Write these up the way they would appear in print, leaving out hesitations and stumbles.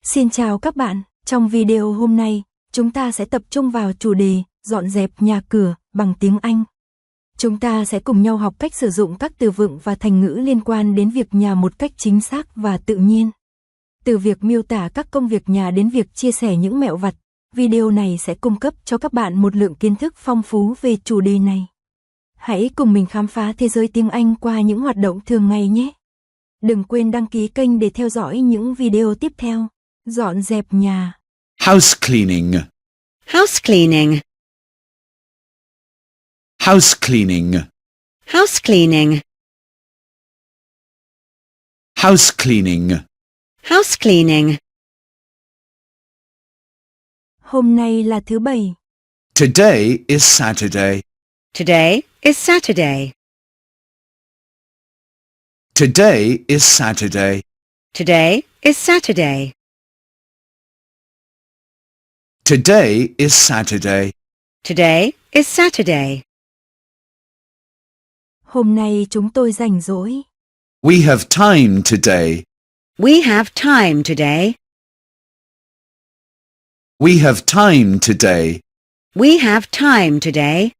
Xin chào các bạn, trong video hôm nay, chúng ta sẽ tập trung vào chủ đề dọn dẹp nhà cửa bằng tiếng Anh. Chúng ta sẽ cùng nhau học cách sử dụng các từ vựng và thành ngữ liên quan đến việc nhà một cách chính xác và tự nhiên. Từ việc miêu tả các công việc nhà đến việc chia sẻ những mẹo vặt, video này sẽ cung cấp cho các bạn một lượng kiến thức phong phú về chủ đề này. Hãy cùng mình khám phá thế giới tiếng Anh qua những hoạt động thường ngày nhé. Đừng quên đăng ký kênh để theo dõi những video tiếp theo. Dọn dẹp nhà. House cleaning. House cleaning. House cleaning. House cleaning. House cleaning. House cleaning. Hôm nay là thứ Bảy. Today is Saturday. Today is Saturday. Today is Saturday. Today is Saturday. Today is Saturday. Today is Saturday. Hôm nay chúng tôi rảnh rỗi. We have time today. We have time today. We have time today. We have time today.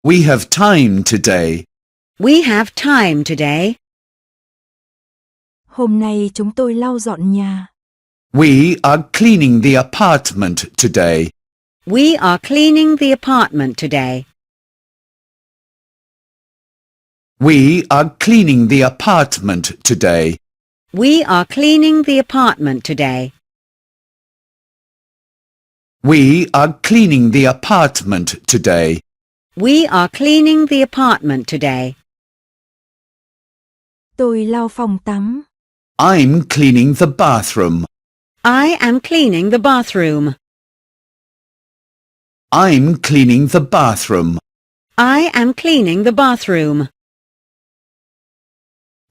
We have time today. We have time today. Hôm nay chúng tôi lau dọn nhà. We are cleaning the apartment today. We are cleaning the apartment today. We are cleaning the apartment today. We are cleaning the apartment today. We are cleaning the apartment today. We are cleaning the apartment today. Tôi lau phòng tắm. I'm cleaning the bathroom. I am cleaning the bathroom. I'm cleaning the bathroom. I am cleaning the bathroom.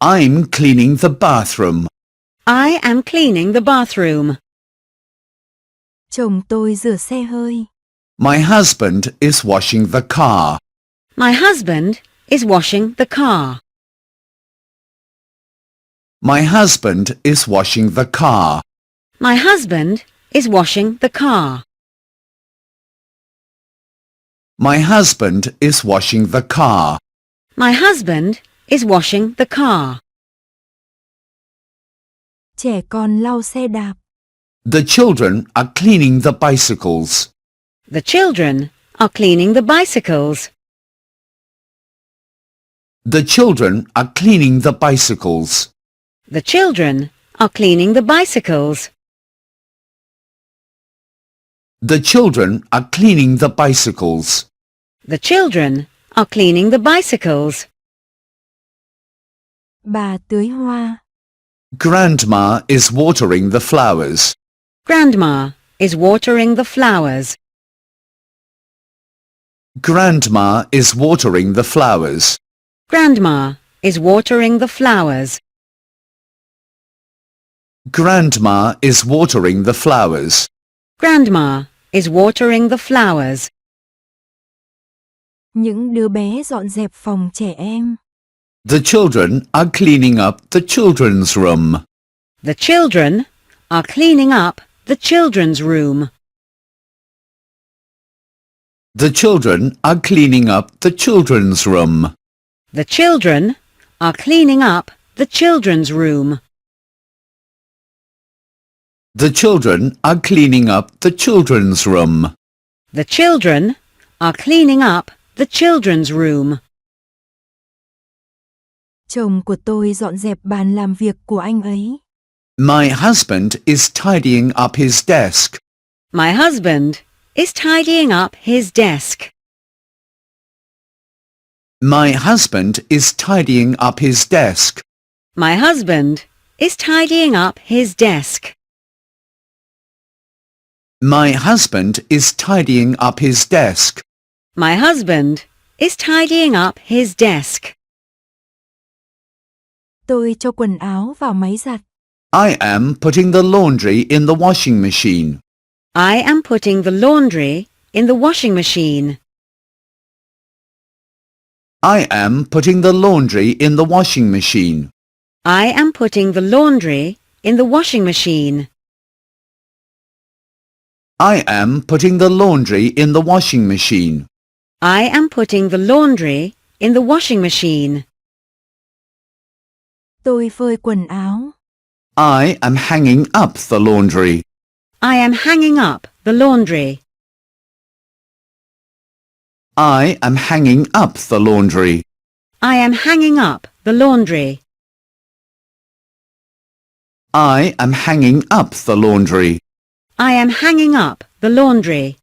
I'm cleaning the bathroom. I am cleaning the bathroom. Chồng tôi rửa xe hơi. My husband is washing the car. My husband is washing the car. My husband is washing the car. My husband is washing the car. My husband is washing the car. My husband is washing the car. Trẻ con lau xe đạp. The children are cleaning the bicycles. The children are cleaning the bicycles. The children are cleaning the bicycles. The children are cleaning the bicycles. The children are cleaning the bicycles. The children are cleaning the bicycles. Bà tưới hoa. Grandma is watering the flowers. Grandma is watering the flowers. Grandma is watering the flowers. Grandma is watering the flowers. Grandma is watering the flowers. Grandma is watering the flowers. Những đứa bé dọn dẹp phòng trẻ em. The children are cleaning up the children's room. The children are cleaning up the children's room. The children are cleaning up the children's room. The children are cleaning up the children's room. The children are cleaning up the children's room. The children are cleaning up the children's room. Chồng của tôi dọn dẹp bàn làm việc của anh ấy. My husband is tidying up his desk. My husband is tidying up his desk. My husband is tidying up his desk. My husband is tidying up his desk. My husband is tidying up his desk. My husband is tidying up his desk. Tôi cho quần áo vào máy giặt. I am putting the laundry in the washing machine. I am putting the laundry in the washing machine. I am putting the laundry in the washing machine. I am putting the laundry in the washing machine. I am putting the laundry in the washing machine. I am putting the laundry in the washing machine. Tôi phơi quần áo. I am hanging up the laundry. I am hanging up the laundry. I am hanging up the laundry. I am hanging up the laundry. I am hanging up the laundry. I am hanging up the laundry.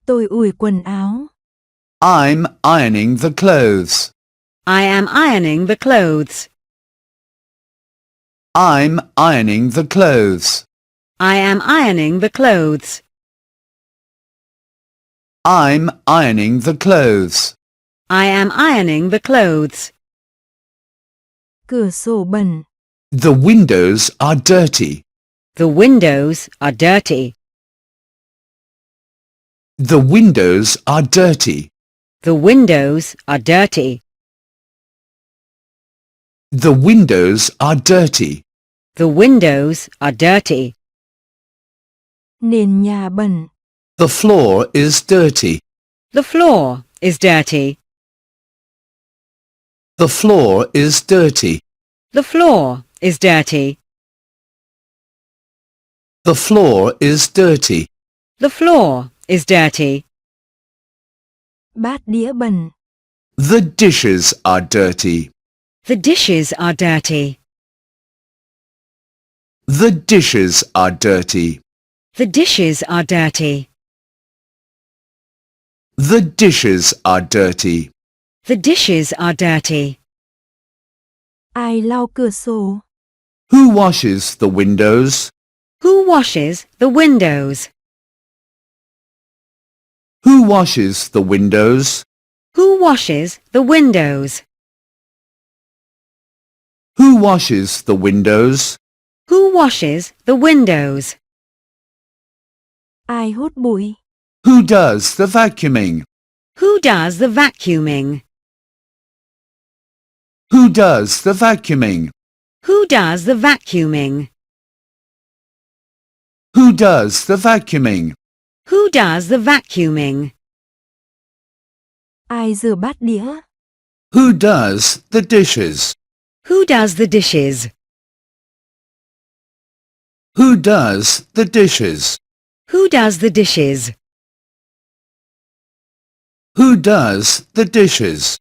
Tôi ủi quần áo. I'm ironing the clothes. I am ironing the clothes. I'm ironing the clothes. I am ironing the clothes. I'm ironing the clothes. I am ironing the clothes. Cửa sổ bẩn. The windows are dirty. The windows are dirty. The windows are dirty. The windows are dirty. The windows are dirty. The windows are dirty. Nền nhà bẩn. The floor is dirty. The floor is dirty. The floor is dirty. The floor is dirty. The floor is dirty. The floor is dirty. Bát đĩa bẩn. The dishes are dirty. The dishes are dirty. The dishes are dirty. The dishes are dirty. The dishes are dirty. The dishes are dirty. Ai lau cửa sổ? Who washes the windows? Who washes the windows? Who washes the windows? Who washes the windows? Who washes the windows? Who washes the windows? Ai hút bụi? Who does the vacuuming? Who does the vacuuming? Who does the vacuuming? Who does the vacuuming? Who does the vacuuming? Who does the vacuuming? Ai rửa bát đĩa? Who does the dishes? Who does the dishes? Who does the dishes? Who does the dishes? Who does the dishes?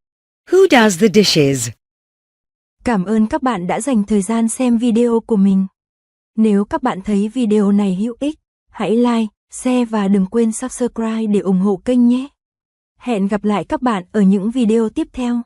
Who does the dishes? Cảm ơn các bạn đã dành thời gian xem video của mình. Nếu các bạn thấy video này hữu ích, hãy like, share và đừng quên subscribe để ủng hộ kênh nhé. Hẹn gặp lại các bạn ở những video tiếp theo.